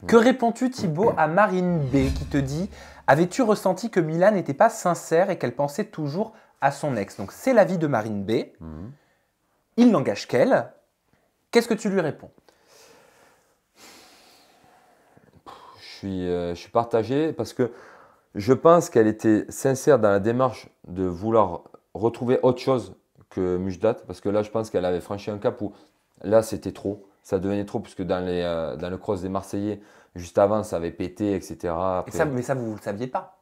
Que réponds-tu, Thibaut, à Marine B qui te dit « Avais-tu ressenti que Mila n'était pas sincère et qu'elle pensait toujours à son ex ?» Donc c'est l'avis de Marine B. Il n'engage qu'elle. Qu'est-ce que tu lui réponds? Je suis partagé parce que je pense qu'elle était sincère dans la démarche de vouloir retrouver autre chose que Mujdat. Parce que là, je pense qu'elle avait franchi un cap où là, c'était trop. Ça devenait trop puisque dans le cross des Marseillais, juste avant, ça avait pété, etc. Et ça, mais ça, vous ne le saviez pas.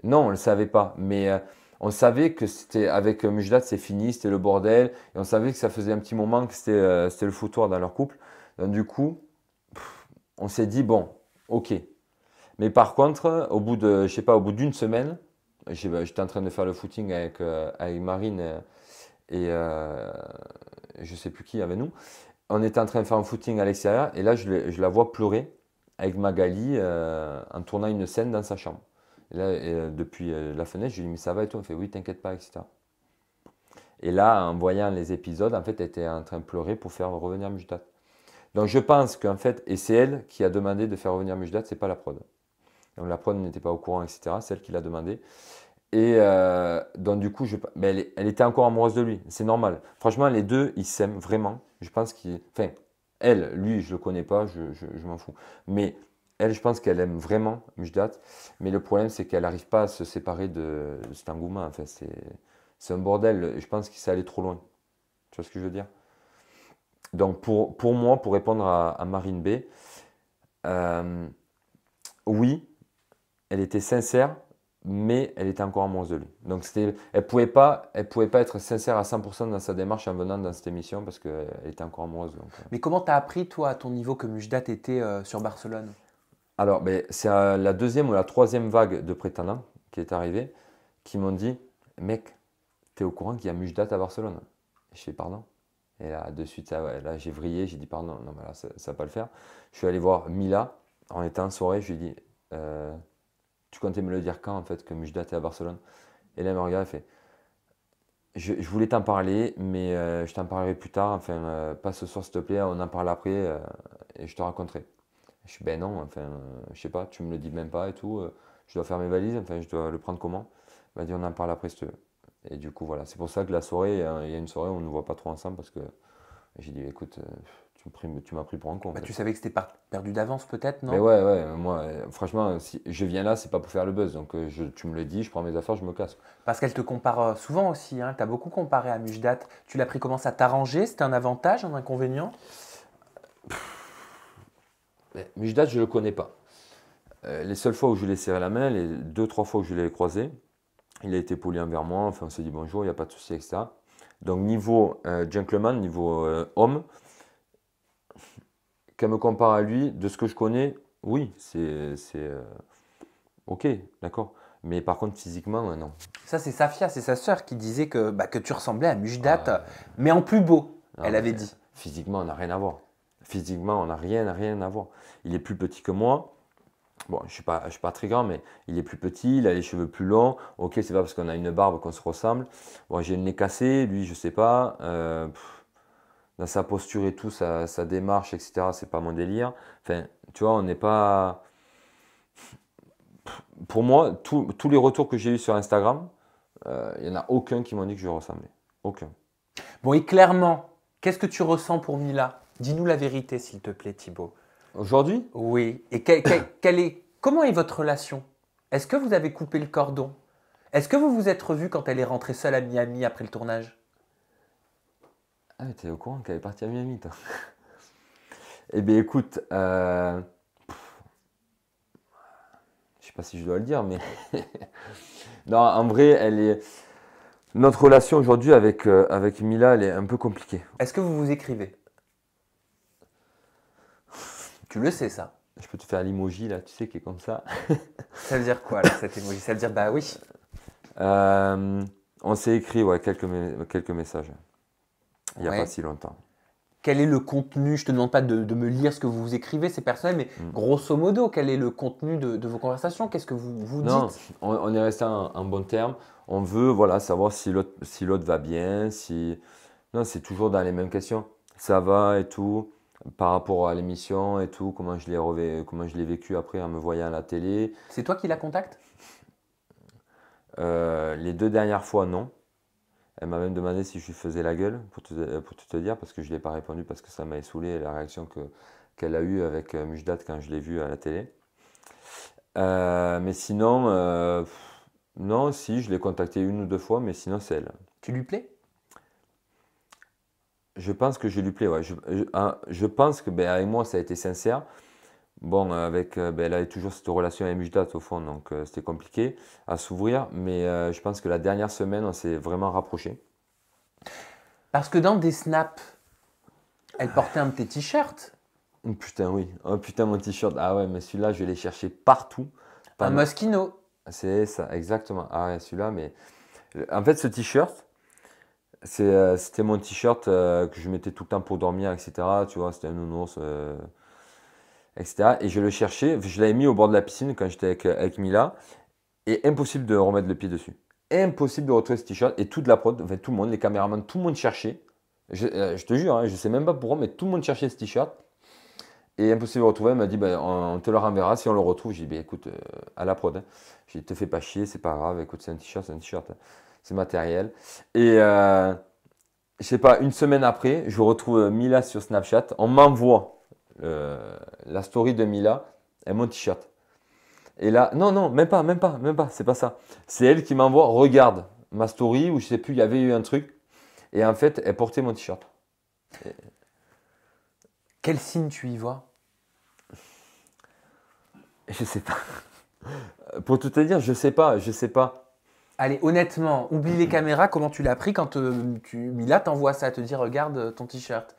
Non, on ne le savait pas. Mais on savait que c'était avec Mujdat, c'est fini, c'était le bordel. Et on savait que ça faisait un petit moment que c'était le foutoir dans leur couple. Donc, du coup, on s'est dit, bon, ok. Mais par contre, au bout de, je sais pas, au bout d'une semaine, j'étais en train de faire le footing avec Marine et je sais plus qui avec nous. On était en train de faire un footing à l'extérieur et là, je la vois pleurer avec Magali en tournant une scène dans sa chambre. Et là, depuis la fenêtre, je lui dis, mais ça va et tout? On fait, oui, t'inquiète pas, etc. Et là, en voyant les épisodes, en fait, elle était en train de pleurer pour faire revenir Mujdat. Donc je pense qu'en fait, et c'est elle qui a demandé de faire revenir Mujdat, c'est pas la prod. Donc la prod n'était pas au courant, etc. C'est elle qui l'a demandé. Et donc du coup, mais elle était encore amoureuse de lui. C'est normal. Franchement, les deux, ils s'aiment vraiment. Je pense qu'ils... Enfin, elle, lui, je ne le connais pas, je m'en fous. Mais elle, je pense qu'elle aime vraiment Mujdat. Mais le problème, c'est qu'elle n'arrive pas à se séparer de cet engouement. Enfin, c'est un bordel. Je pense qu'il s'est allé trop loin. Tu vois ce que je veux dire? Donc pour moi, pour répondre à Marine B, oui, elle était sincère, mais elle était encore amoureuse de lui. Donc elle pouvait pas être sincère à 100% dans sa démarche en venant dans cette émission parce qu'elle était encore amoureuse. Donc, Mais comment t'as appris, toi, à ton niveau, que Mujdat était sur Barcelone? Alors, ben, c'est la deuxième ou la troisième vague de prétendants qui est arrivée qui m'ont dit, mec, t'es au courant qu'il y a Mujdat à Barcelone? Je fais pardon. Et là, de suite, là, j'ai vrillé, j'ai dit pardon, non, mais là, ça ne va pas le faire. Je suis allé voir Mila, on était en soirée, je lui ai dit, tu comptais me le dire quand en fait que Mujdat est à Barcelone? Et là, elle me regarde, elle fait, je voulais t'en parler, mais je t'en parlerai plus tard, enfin, pas ce soir s'il te plaît, on en parle après et je te raconterai. Je suis, ben non, enfin, je sais pas, tu me le dis même pas et tout, je dois faire mes valises, enfin, je dois le prendre comment? Elle m'a dit, on en parle après si tu veux. Et du coup, voilà, c'est pour ça que la soirée, il y a une soirée où on ne nous voit pas trop ensemble parce que j'ai dit, écoute, tu m'as pris pour un con en Bah, fait. tu savais que c'était perdu d'avance, peut-être, Mais non? ouais, moi, franchement, si je viens là, c'est pas pour faire le buzz. Donc, tu me le dis, je prends mes affaires, je me casse. Parce qu'elle te compare souvent aussi, hein. Elle t'a beaucoup comparé à Mujdat. Tu l'as pris comment? Ça t'arrangeait? C'était un avantage, un inconvénient? Mais Mujdat, je le connais pas. Les seules fois où je lui ai serré la main, les deux, trois fois où je l'ai croisé, il a été poli envers moi. Enfin, on s'est dit bonjour, il n'y a pas de souci, etc. Donc, niveau gentleman, niveau homme, qu'elle me compare à lui, de ce que je connais, oui, c'est ok, d'accord. Mais par contre, physiquement, non. Ça, c'est Safia, c'est sa sœur, qui disait que tu ressemblais à Mujdat, Ah, mais en plus beau, non, elle mais avait dit. physiquement, on n'a rien à voir. Physiquement, on n'a rien à voir. Il est plus petit que moi. Bon, je suis pas très grand, mais il est plus petit, il a les cheveux plus longs. Ok, c'est pas parce qu'on a une barbe qu'on se ressemble. Bon, j'ai le nez cassé, lui, je sais pas. Dans sa posture et tout, sa démarche, etc., c'est pas mon délire. Enfin, tu vois, on n'est pas. Pour moi, tous les retours que j'ai eus sur Instagram, il n'y en a aucun qui m'ont dit que je lui ressemblais. Aucun. Bon, et clairement, qu'est-ce que tu ressens pour Mila? Dis-nous la vérité, s'il te plaît, Thibaut. Aujourd'hui, Oui. Et comment est votre relation? Est-ce que vous avez coupé le cordon? Est-ce que vous vous êtes revus quand elle est rentrée seule à Miami après le tournage? ah, t'es au courant qu'elle est partie à Miami, toi. Eh bien, écoute, je sais pas si je dois le dire, mais non, en vrai, notre relation aujourd'hui avec Mila, elle est un peu compliquée. Est-ce que vous vous écrivez? Tu le sais, ça. Je peux te faire l'emoji là, tu sais, qui est comme ça. Ça veut dire quoi, alors, cet emoji? Ça veut dire bah oui. On s'est écrit ouais, quelques messages il n'y a Ouais. pas si longtemps. Quel est le contenu? Je te demande pas de me lire ce que vous vous écrivez, c'est personnel, mais grosso modo, quel est le contenu de vos conversations? Qu'est-ce que vous vous Non, dites? on est resté en bon terme. On veut voilà, savoir si l'autre va bien. Non, c'est toujours dans les mêmes questions. Ça va et tout. par rapport à l'émission et tout, comment je l'ai vécu après en me voyant à la télé. C'est toi qui la contactes? Les 2 dernières fois, non. Elle m'a même demandé si je lui faisais la gueule, pour tout te dire, parce que je ne l'ai pas répondu, parce que ça m'avait saoulé la réaction qu'elle a eue avec Mujdat quand je l'ai vue à la télé. Mais sinon, non, si, je l'ai contactée 1 ou 2 fois, mais sinon c'est elle. Tu lui plais? Je pense que je lui plais, ouais. Je pense que ben, avec moi, ça a été sincère. Bon, ben, elle avait toujours cette relation avec Mujdat au fond, donc c'était compliqué à s'ouvrir. Mais je pense que la dernière semaine, on s'est vraiment rapprochés. Parce que dans des snaps, elle portait un petit t-shirt. Oh, putain, oui. Oh putain, mon t-shirt. Ah ouais, mais celui-là, je l'ai cherché partout. Un Moschino. C'est ça, exactement. Ah ouais, celui-là, mais. En fait, ce t-shirt, c'était mon t-shirt que je mettais tout le temps pour dormir, etc. Tu vois, c'était un nounours, etc. Et je le cherchais, je l'avais mis au bord de la piscine quand j'étais avec Mila. Et impossible de remettre le pied dessus. Impossible de retrouver ce t-shirt. Et toute la prod, enfin tout le monde, les caméramans, tout le monde cherchait. Je te jure, hein, je sais même pas pourquoi, mais tout le monde cherchait ce t-shirt. Et impossible de le retrouver. Elle m'a dit, ben, on te le renverra si on le retrouve. J'ai dit, ben, écoute, à la prod. Hein. J'ai dit, te fais pas chier, c'est pas grave. Écoute, c'est un t-shirt, c'est un t-shirt. Hein. C'est matériel. Et je sais pas, 1 semaine après, je retrouve Mila sur Snapchat. On m'envoie la story de Mila et mon t-shirt. Et là, non, même pas, c'est pas ça. C'est elle qui m'envoie, regarde ma story où je sais plus, il y avait eu un truc. Et en fait, elle portait mon t-shirt. Et Quel signe tu y vois? je sais pas. Pour tout te dire, je sais pas. Allez, honnêtement, oublie les caméras, comment tu l'as pris quand Mila t'envoie ça, te dit regarde ton t-shirt.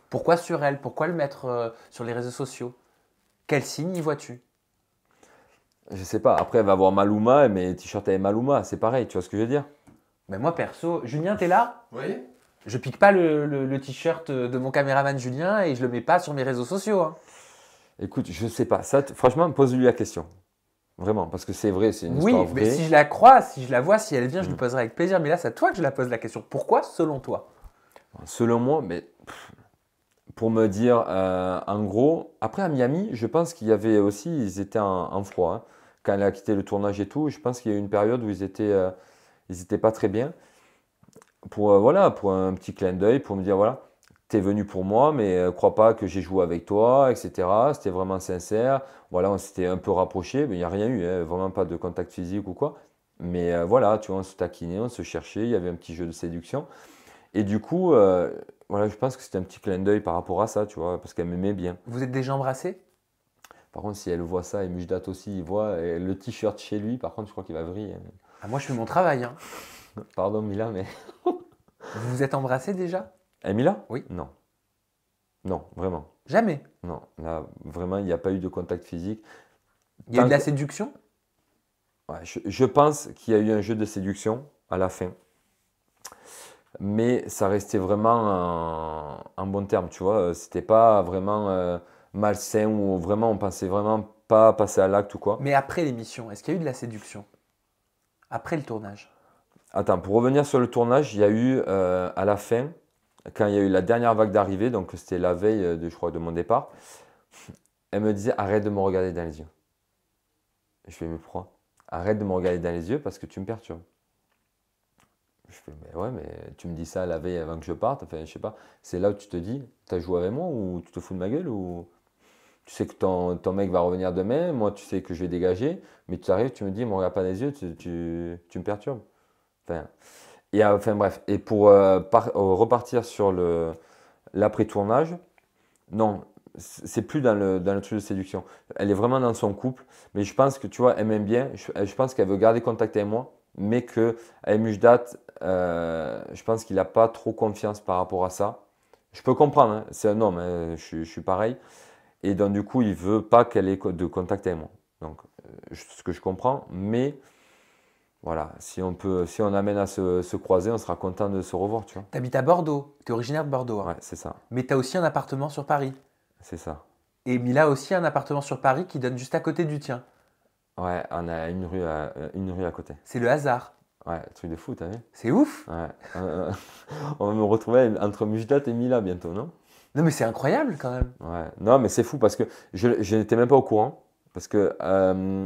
Pourquoi sur elle? Pourquoi le mettre sur les réseaux sociaux? Quel signe y vois-tu? Je sais pas. Après, elle va voir Maluma, mais t-shirt avec Maluma, c'est pareil, tu vois ce que je veux dire? Ben moi perso, Julien, t'es là? Oui. Je pique pas le t-shirt de mon caméraman Julien et je le mets pas sur mes réseaux sociaux. Hein. Écoute, je sais pas. Ça, franchement, pose-lui la question. Vraiment, parce que c'est vrai, c'est une Oui, histoire mais vraie. si je la crois, si je la vois, si elle vient, je lui poserai avec plaisir. Mais là, c'est à toi que je la pose la question. Pourquoi, selon toi? Selon moi, mais pour me dire, en gros, après à Miami, je pense qu'il y avait aussi, ils étaient en froid. Hein. Quand elle a quitté le tournage et tout, je pense qu'il y a eu une période où ils étaient pas très bien. Voilà, pour un petit clin d'œil, pour me dire, voilà, t'es venu pour moi, mais crois pas que j'ai joué avec toi, etc. C'était vraiment sincère. Voilà, on s'était un peu rapprochés, mais il n'y a rien eu, hein, vraiment pas de contact physique ou quoi. Mais voilà, tu vois, on se taquinait, on se cherchait, il y avait un petit jeu de séduction. Et du coup, voilà, je pense que c'était un petit clin d'œil par rapport à ça, tu vois, parce qu'elle m'aimait bien. Vous êtes déjà embrassés? Par contre, si elle voit ça, et Mujdat aussi, il voit le t-shirt chez lui, par contre, je crois qu'il va vriller. Ah, moi, je fais mon travail. Hein. Pardon, Mila, mais. Vous vous êtes embrassés déjà? Et Mila? Oui. Non. Non, vraiment. Jamais. Non, là, vraiment, il n'y a pas eu de contact physique. Il y a eu de Tant la que- séduction? Ouais, je pense qu'il y a eu un jeu de séduction à la fin. Mais ça restait vraiment en bon terme, tu vois. C'était pas vraiment malsain ou vraiment on pensait vraiment pas passer à l'acte ou quoi. Mais après l'émission, est-ce qu'il y a eu de la séduction? Après le tournage? Attends, pour revenir sur le tournage, il y a eu à la fin, quand il y a eu la dernière vague d'arrivée, donc c'était la veille je crois, de mon départ, elle me disait arrête de me regarder dans les yeux. Je fais mais pourquoi? Arrête de me regarder dans les yeux parce que tu me perturbes. Je fais mais ouais, mais tu me dis ça la veille avant que je parte, enfin je sais pas. C'est là où tu te dis, t'as joué avec moi ou tu te fous de ma gueule ou tu sais que ton mec va revenir demain, moi tu sais que je vais dégager, mais tu arrives, tu me dis, me regarde pas dans les yeux, tu me perturbes. Enfin, enfin bref, et pour repartir sur l'après-tournage, non, c'est plus dans le truc de séduction. Elle est vraiment dans son couple, mais je pense que tu vois, elle m'aime bien, je pense qu'elle veut garder contact avec moi, mais que avec Mujdat, je pense qu'il n'a pas trop confiance par rapport à ça. Je peux comprendre, hein, c'est un homme, hein, je suis pareil, et donc du coup, il veut pas qu'elle ait de contact avec moi. Donc, ce que je comprends, mais voilà, si on amène à se croiser, on sera content de se revoir, tu vois. T'habites à Bordeaux. T'es originaire de Bordeaux. Hein. Ouais, c'est ça, Mais t'as aussi un appartement sur Paris. c'est ça. Et Mila a aussi un appartement sur Paris qui donne juste à côté du tien. Ouais, on a une rue à côté. C'est le hasard. Ouais, truc de fou, t'as vu? C'est ouf. Ouais. On va me retrouver entre Mujdat et Mila bientôt, non? Non, mais c'est incroyable quand même. Ouais. Non, mais c'est fou parce que je n'étais même pas au courant. Parce que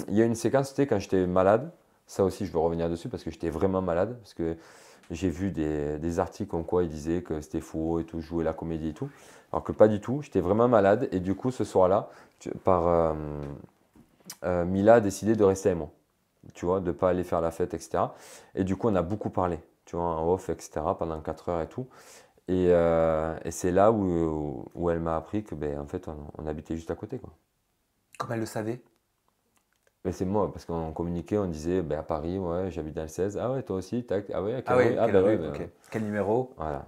il y a une séquence, c'était quand j'étais malade. Ça aussi, je veux revenir dessus parce que j'étais vraiment malade. Parce que j'ai vu des articles comme quoi ils disaient que c'était faux et tout, jouer la comédie et tout. Alors que pas du tout. J'étais vraiment malade. Et du coup, ce soir-là, Mila a décidé de rester avec moi. Tu vois, de ne pas aller faire la fête, etc. Et du coup, on a beaucoup parlé, tu vois, en off, etc., pendant 4 heures et tout. Et c'est là où elle m'a appris que, ben, en fait, on habitait juste à côté, quoi. Comme elle le savait. Mais c'est moi, parce qu'on communiquait, on disait, ben, à Paris, ouais, j'habite dans le 16. Ah ouais, toi aussi, tac. Ah ouais, à Ah quelle oui, rue? Ah quelle ben ouais, rue, ben, ok. Quel numéro? voilà.